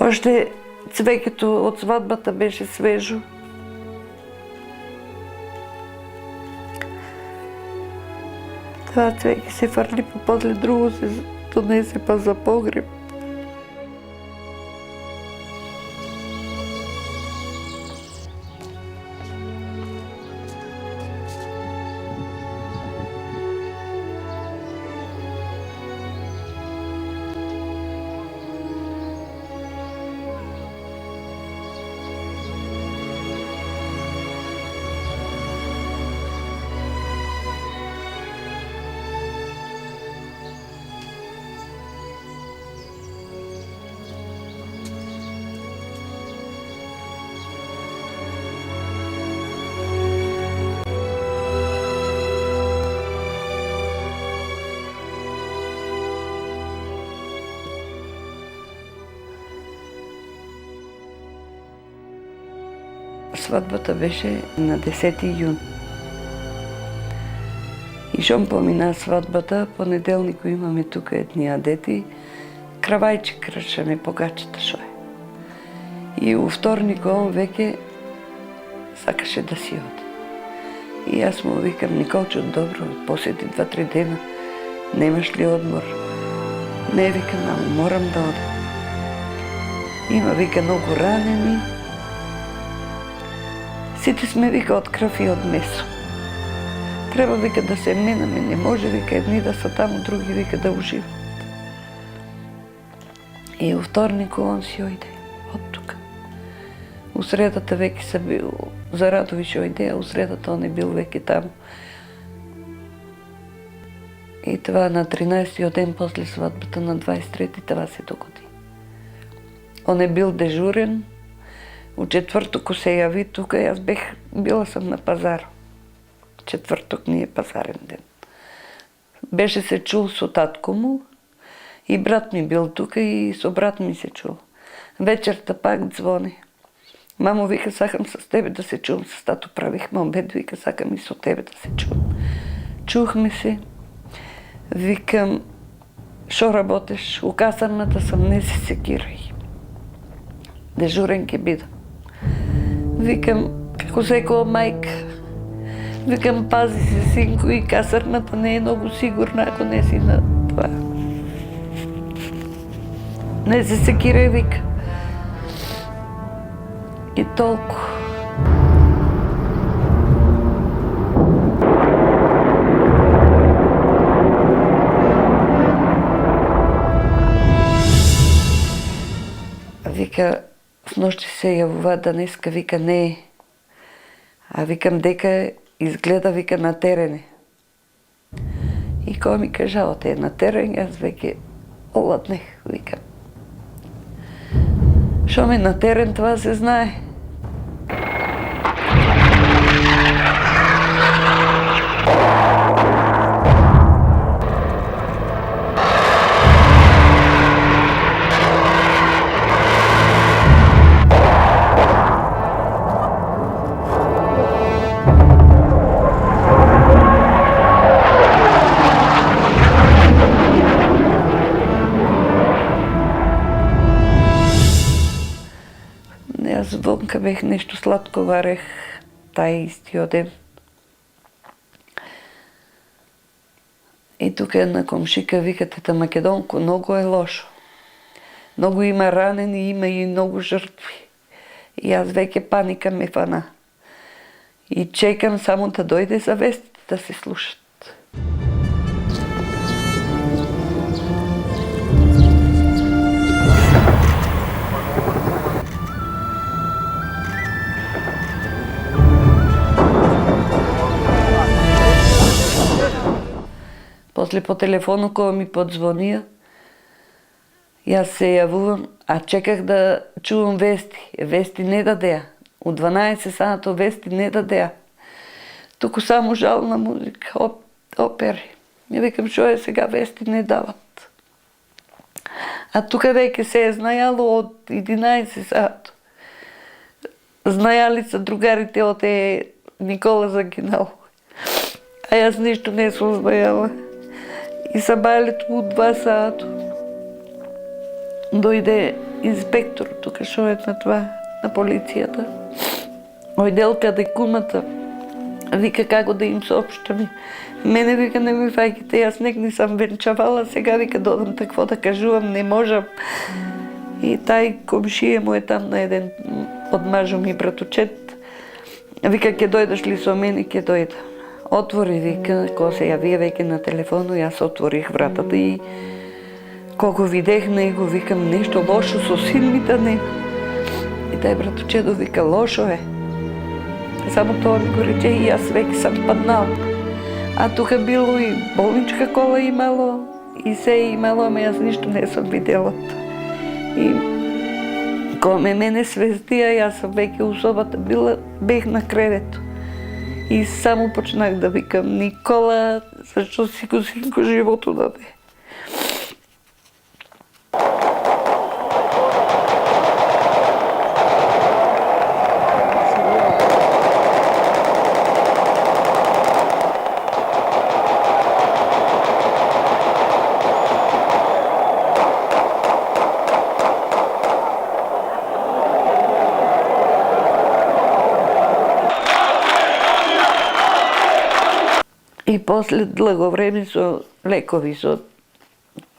Още цвекето от сватбата беше свежо. Това цвеке се фърли, после друго се донесе па за погреб. Сватбата беше на 10 юни. И щом помина сватбата, понеделник имаме тук едни адети, кравайче кръшаме по гачета шо е. И у вторник он веке сакаше да си оди. И аз му викам: Николчо, добро, поседи 2-3 дена, немаш ли одмор? Не, викам, ама морам да ода. Има, вика, много ранени. Сите сме, вика, от кръв и от месо. Трябва, вика, да се минаме, не може, вика, едни да са там, други, вика, да уживат. И у вторник он си ойде от тук. У средата веки са бил, за Радови ще ойде, а у средата он е бил веки там. И това на 13-ти ден после сватбата, на 23-ти, това се догоди. Он е бил дежурен. От четвъртък се яви тук, аз била съм на пазар. Четвъртък ни е пазарен ден. Беше се чул с татко му и брат ми бил тук и с брат ми се чул. Вечерта пак звони. Мамо, вика, сакам с тебе да се чувам, с тато правихме обед, вика, сакам и с тебе да се чувам. Чухме се. Викам: шо работеш? У касарната съм, не се секирай. Дежурен ке бида. Викам: како секоја майка. Викам: пази се, синко, и касарната не е много сигурна, ако не си на това. Не се секирай, вика. И толкова. Вика: в нощи се явува днеска, вика, не е. А викам: дека изгледа, вика, на терене. И кой ми кажа: оте е на терен, аз веке оладнех, викам. Шо ми на терен, това се знае. Аз вънка бех нещо сладко варех тай истия ден. И тук една комшика вика: тета Македонко, много е лошо. Много има ранени, има и много жертви. И аз веке паника ме фана. И чекам само да дойде за вестите да се слушат. После по телефону, кога ми подзвония, и аз се явувам, а чеках да чувам вести. Вести не дадея. От 12 саато вести не дадея. Тук само жална музика, опери. И викам: шо е сега, вести не дават. А тук веке се е знаяло от 11 саато. Знаяли са другарите от Никола загинал. А аз нищо не съм знаела. И събалето от 2 саато дойде инспектор тука шо е на това, на полицијата. Ојдел каде кумата, вика како да им соопштам. Мене вика не ми фаќате, јас нек не сам венчавала, сега вика додам такво да кажувам, не можам. И тај комшија му е там на еден од мажо ми братучет. Вика, ќе дојдеш ли со мене, ќе дојда. Отвори, вика, кога се јавија веќе на телефону, јас отворих вратата и кога видех него, викам, нешто лошо со син ми да нема. И тај братучедо вика, лошо е. Само тоа ми го рече и јас веќе сам паднал. А тука било и болничка кола имало, и се имало, ама јас ништо не сум видела. И кога мене свестија, јас сам веќе у собата била, бех на кревето. И само почнах да викам, Никола, зашто си го синко живото даде? И после длго време со лекови, со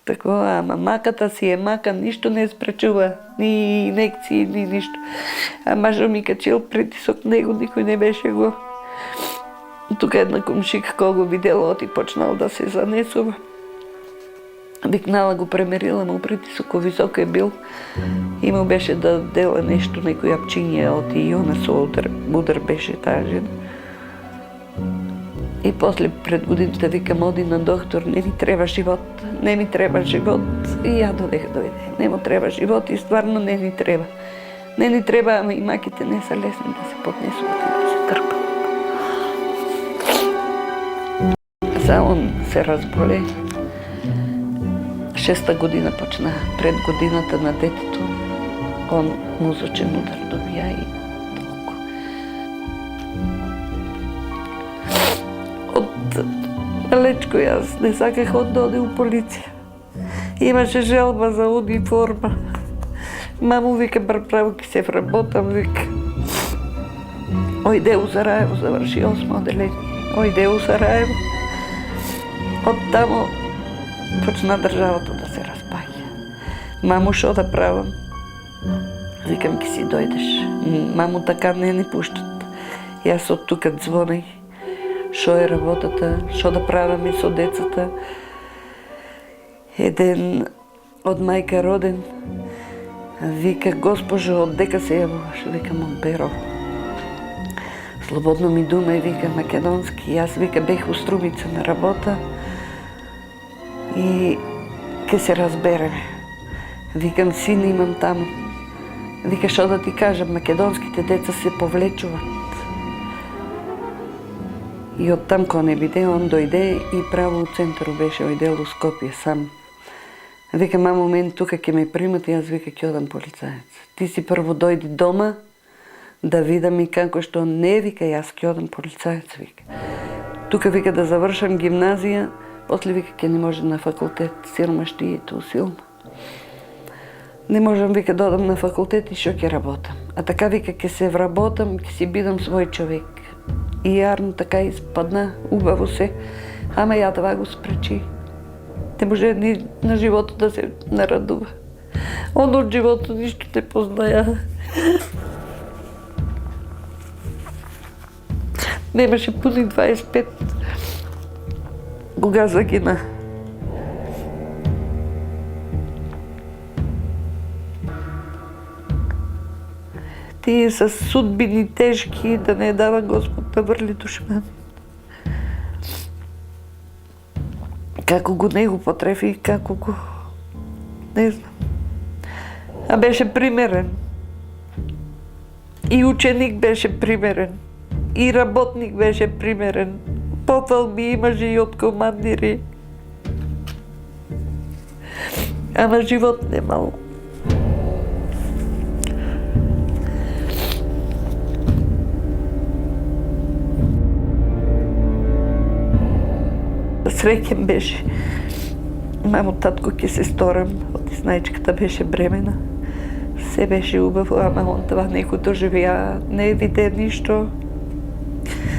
такова, ама маката си е мака, ништо не спречува, ни инекции, ни ништо. А мажо ми качил притисок, него никој не беше го. Тука една комшика кога го видела, оти почнал да се занесува. Викнала го премерила, му притисок висок е бил. И му беше да дела нешто, некој апчиња, оти и она со удар беше таа жена. И после пред годините викам, оди на доктор, не ми треба живот, не ми треба живот. И ја додех дојде, не му треба живот и стварно не ни треба. Не ни треба, ама и маките не са лесни да се поднесуват и да се трпат. За он се разболе. 6-та година почна, пред годината на детето, он мозочен удар добија и толку. Далечко јас не саках да оде у полиција. Имаше желба за униформа. Маму вика, бар право ки се вработам, вика. Ојде у Сараево, заврши 8 оделение. Ојде у Сараево. Од тамо почна државата да се распаѓа. Маму, шо да правам? Викам, ки си дојдеш. Маму така не ни пуштат. Јас од тука звонеј. Шо е работата, шо да праваме со децата. Еден од мајка роден вика, госпожо, од дека се јавуваш? Викам, од Берово. Слободно ми дума и вика македонски. Јас вика бех у Струмица на работа и ке се разбереме. Викам, син имам таму. Вика, шо да ти кажам, македонските деца се повлечуваат. И оттам кога не биде, он дојде и право у центару беше, ојдел у Скопје сам. Вика, мамо, мен тука ќе ме примат и јас вика ќе одам полицаец. Ти си прво дојди дома да видам и како што не, вика, јас ќе одам полицаец, вика. Тука вика да завршам гимназија, после вика ќе не може на факултет, сиромаштието силно. Не можам, вика, да одам на факултет и шо ќе работам. А така вика, ќе се вработам, ќе си бидам свој човек. И јарно така испадна, убаво се, ама ја това го спречи. Не може ни на живото да се нарадува. Он од живото ништо не познаја. Немаше пуни 25 кога загина. Тие са судбини тешки, да не дава Господ да врли душман. Како го него потрефи, како го... не знам. А беше примерен. И ученик беше примерен. И работник беше примерен. Пофалби имаше и од командири. Ама живот немало. Среќен беше. Мамо, татко ќе се сторам, оти знајчката беше бремена. Се беше убаво, ама он това него доживя, не виде нищо.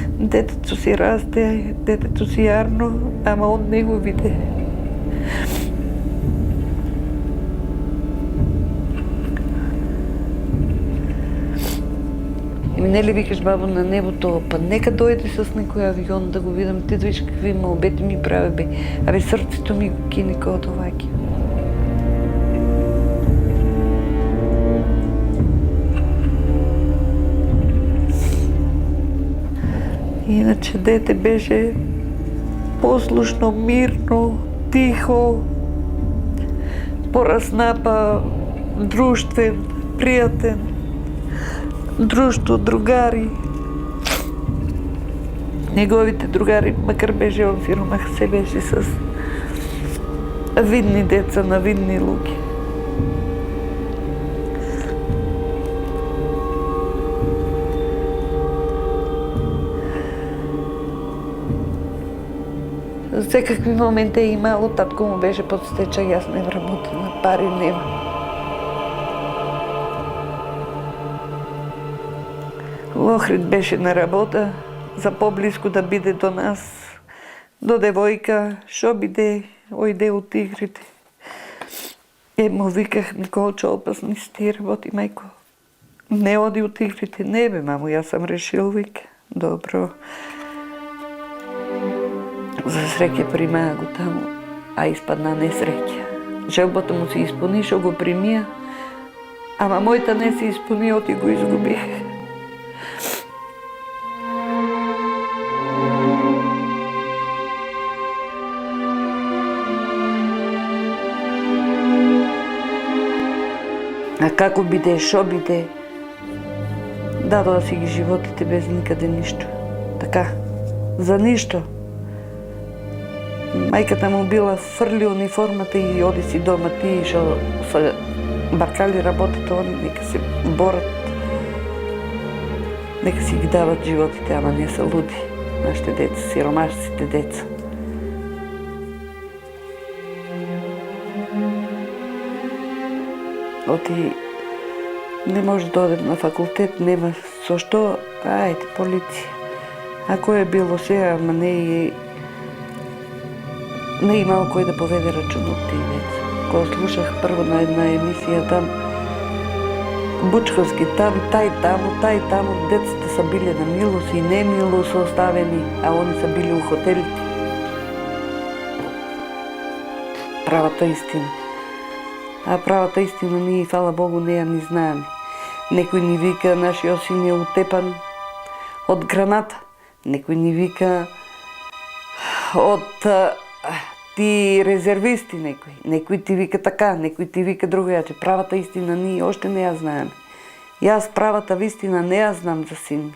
Детето си расте, детето си ярно, ама он не го виде. И нели викаш, бабо, на небото, па нека дойде с некој авион да го видам, ти да виж какви молбети ми прави, бе. Абе, срцето ми го кине као оваки. Иначе дете беше послушно, мирно, тихо, пораснапа, друштвен, пријатен, друштво, другари. Неговите другари, макар беше он сиромах, се беше с видни деца на видни луѓе. Всекакви моменти е имало, татко му беше под стечај, јас не вработена, пари нема. Во Охрид беше на работа, за поблиску да биде до нас, до девојка, шо биде, ојде от игрите. Му виках, Николчо, опасни си ти работи, мајко. Не оди от игрите. Не бе, мамо, јас сам решил, вика. Добро. За среќа примаа го таму, а испадна несреќа. Желбата му се испуни, шо го примија, ама мојта не се испуни, оти го изгубих. А како биде, шо биде, дадоа си ги животите без никаде ништо. Така, за ништо. Мајката му била, фрли униформата и оди си дома, тие шо са баркали работата, они нека се борат. Нека си ги дават животите, ама не са луди. Нашите деца, сиромашците деца. Оти не може да одем на факултет, нема со што, ајде, полиција. Ако е било сега, ама не имало кој да поведе рачун од тие деца. Кога слушах прво на една емисија там, Бучковски там, тај таму, децата са биле на милост и немилост оставени, а они са били у хотелите. Правата истина. А правата истина ние, фала Богу, не ја ни знаеме. Некој ни вика, нашиот син е утепан од граната. Некој ни вика од ти резервисти некој. Некој ти вика така, некој ти вика другојаче. Правата истина ние още не ја знаеме. Јас правата вистина не ја знам за син ми.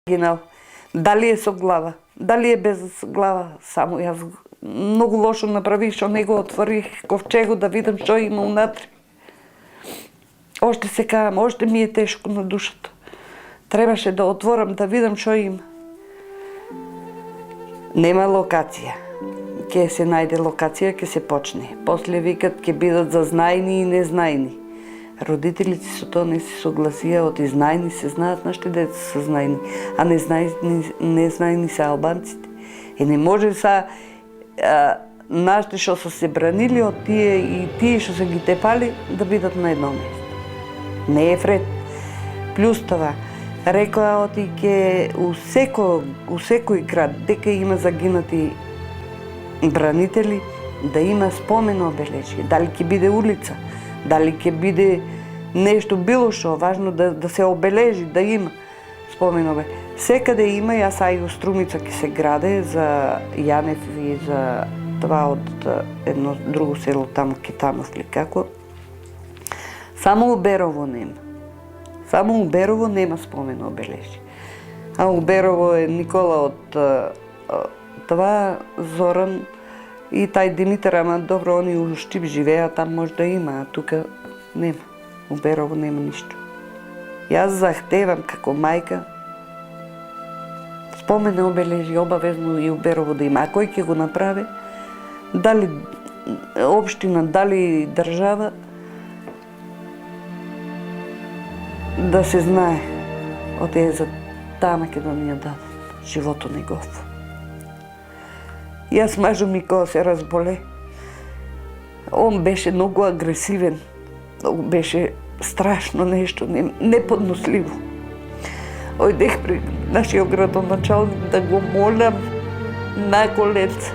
Генал, дали е со глава, дали е без глава, само јас многу лошо направих, што не го отворих ковчегот да видам што има унатре. Още се каам, още ми е тешко на душата. Требаше да отворам, да видам што има. Нема локација. Ке се најде локација, ке се почне. После викат ке бидат за знајни и незнајни. Родителите со тоа не се согласија, од знајни се знаат нашите деца се знајни, а незнајни се албанците. И не може са нашите што са се бранили од тие и тие што се ги тепали да бидат на едно место. Не е вред. Плюс това, рекоа оти ке у секој град дека има загинати бранители, да има спомен обележие. Дали ќе биде улица, дали ќе биде нешто, било што, важно да се обележи, да има спомен обележие. Секаде има, јас ај у Струмица ќе се граде за Јанев и за това од едно друго село таму, Китанов ли како. Само у Берово нема. Само у Берово нема спомен обележие. А у Берово е Никола од това, Зоран и тај Димитар, ама добро, они у Штип живеа, там може да има, а тука нема. У Берово нема ништо. Јас захтевам како мајка спомен обележи обавезно и у Берово да има. А кој ќе го направи? Дали општина, дали држава? да се знае, одее за таа Македонија дадат животот негов. Јас мажу ми кога се разболе, он беше многу агресивен, беше страшно нешто, неподносливо. Ојдех при нашиот градоначалник да го молам на коленца,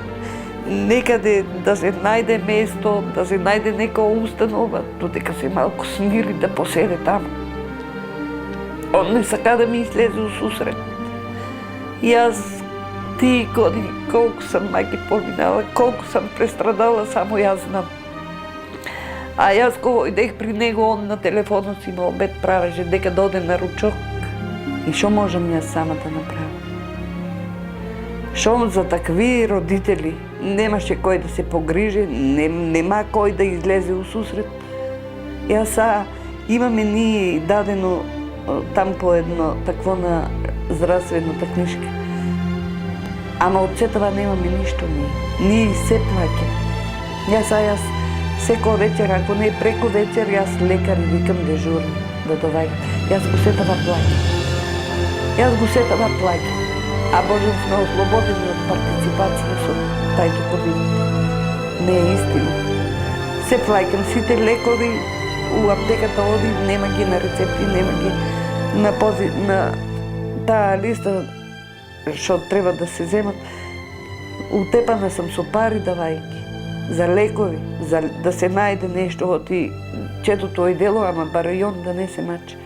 некаде да се најде место, да се најде нека установа, додека се малку смири да поседе таму. Он не сака да ми излезе у сусрет. Јас тие години, колку сам мајки поминала, колку сам престрадала, само јас знам. А јас кога ојдех при него, он на телефонот си ме обед правеше дека да оде на ручок. И шо можам јас сама да направам? Шо за такви родители немаше кој да се погрижи, нема кој да излезе у сусрет. Јас имаме ние дадено там по едно такво на здравствената книжка. Ама од се това немаме ништо ние. Ние се плаќаме. Јас секој вечер, ако не е преку вечер, јас лекар и викам дежурни да доваѓам. Јас го сетава плаќам. А можем сме ослободени од партиципација со тај доходите. Не е истина. Се плаќам, сите лекови у аптеката оди, нема ги на рецепти, нема ги на таа листа што треба да се земат. Утепана сам со пари давајки за лекови, за да се најде нешто од четото и дело, ама барајон да не се мачи.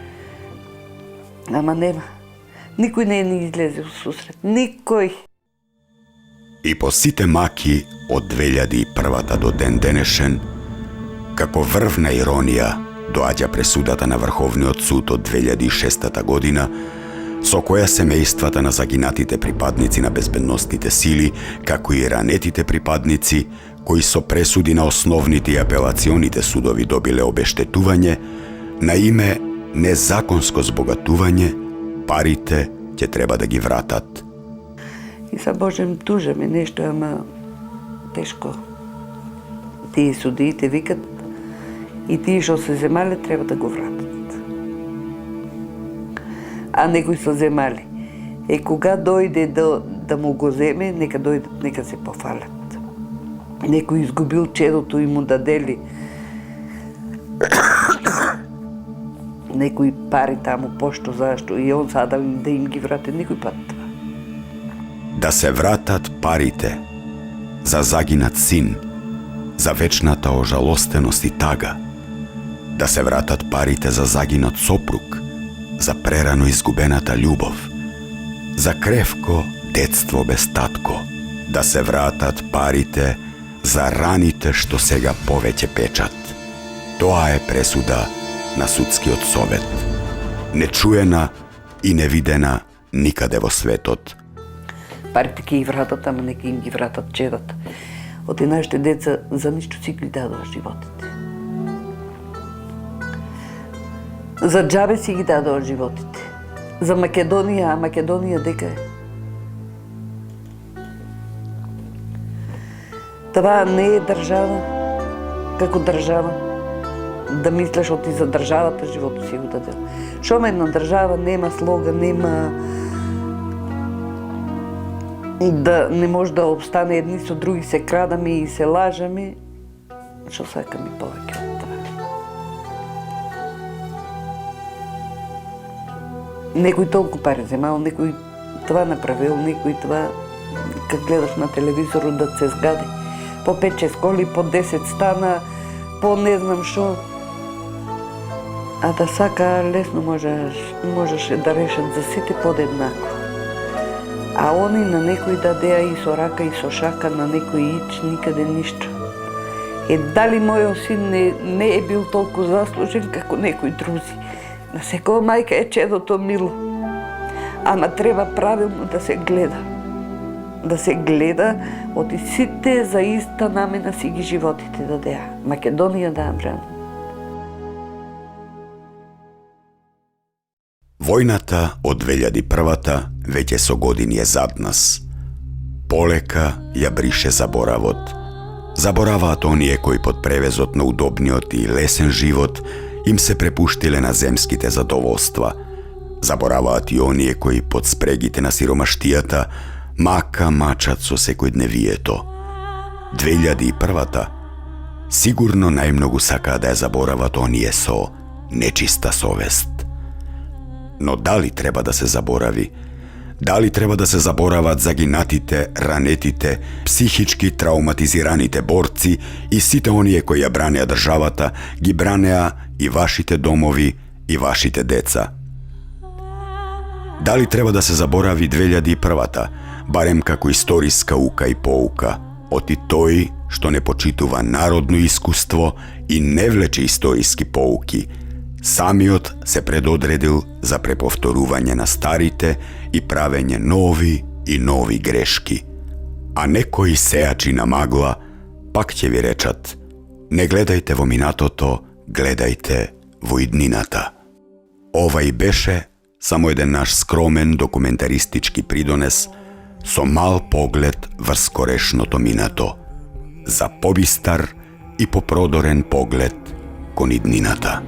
Ама нема. Никој не ни излезе у сусрет. Никој. И по сите маки од 2001 до ден денешен, како врвна иронија, доаѓа пресудата на Врховниот суд од 2006 година, со која семејствата на загинатите припадници на безбедносните сили, како и ранетите припадници, кои со пресуди на основните и апелационите судови добиле обештетување, на име незаконско збогатување, парите ќе треба да ги вратат. И са Божем тужаме нешто, ама тешко. Тие судиите викат и тие што се земале треба да го вратат. А некои се земали. Кога дојде да му го земе, нека дојдат, нека се пофалят. Некој изгубил чедото и му дадели некои пари таму, пошто, зашто, и он сада да им ги врате некој пат. Да се вратат парите за загинат син, за вечната ожалостеност и тага. Да се вратат парите за загинат сопруг, за прерано изгубената љубов, за кревко детство без татко. Да се вратат парите за раните што сега повеќе печат. Тоа е пресуда на судскиот совет. Нечуена и невидена никаде во светот. Парите ќе ги вратат, ама нека им ги вратат чедата. Од нашите деца за ништо си ги дадоа животите. За џабе си ги дадоа животите. За Македонија, а Македонија дека е? Това не е држава, како држава. Да мислеш оти за државата, животот си го дадел. Шо една држава нема слога, нема да не може да обстане едни со други, се крадаме и се лажаме. Шо сакаме повеќе од това? Некој толку пари земал, некој това направил, некој това, как гледаш на телевизорот да се згади. По 5-6 коли, по 10 стана, по не знам шо. А да сака лесно можеше да решат за сите подеднако. А они на некој дадеа и со рака и со шака, на некој ич, никаде ништо. Дали мојот син не е бил толку заслужен како некои друзи. На секоја мајка е чедото мило. Ама треба правилно да се гледа. Да се гледа, оти сите за иста намена си ги животите дадеа. Македонија да брани. Војната од 2001 веќе со години е зад нас. Полека ја брише заборавот. Забораваат оние кои под превезот на удобниот и лесен живот им се препуштиле на земските задоволства. Забораваат и оние кои под спрегите на сиромаштијата мака мачат со секојдневието. 2001-та сигурно најмногу сакаа да ја заборават оние со нечиста совест. Но дали треба да се заборави? Дали треба да се заборават загинатите, ранетите, психички трауматизираните борци и сите оние кои ја бранеа државата, ги бранеа и вашите домови и вашите деца? Дали треба да се заборави 2001-та, барем како историска ука и поука, оти тој што не почитува народно искуство и не влече историски поуки, самиот се предодредил за преповторување на старите и правење нови и нови грешки. А некои сеачи на магла пак ќе ви речат: не гледајте во минатото, гледајте во иднината. Ова и беше само еден наш скромен документаристички придонес со мал поглед врз скорешното минато, за побистар и попродорен поглед кон иднината.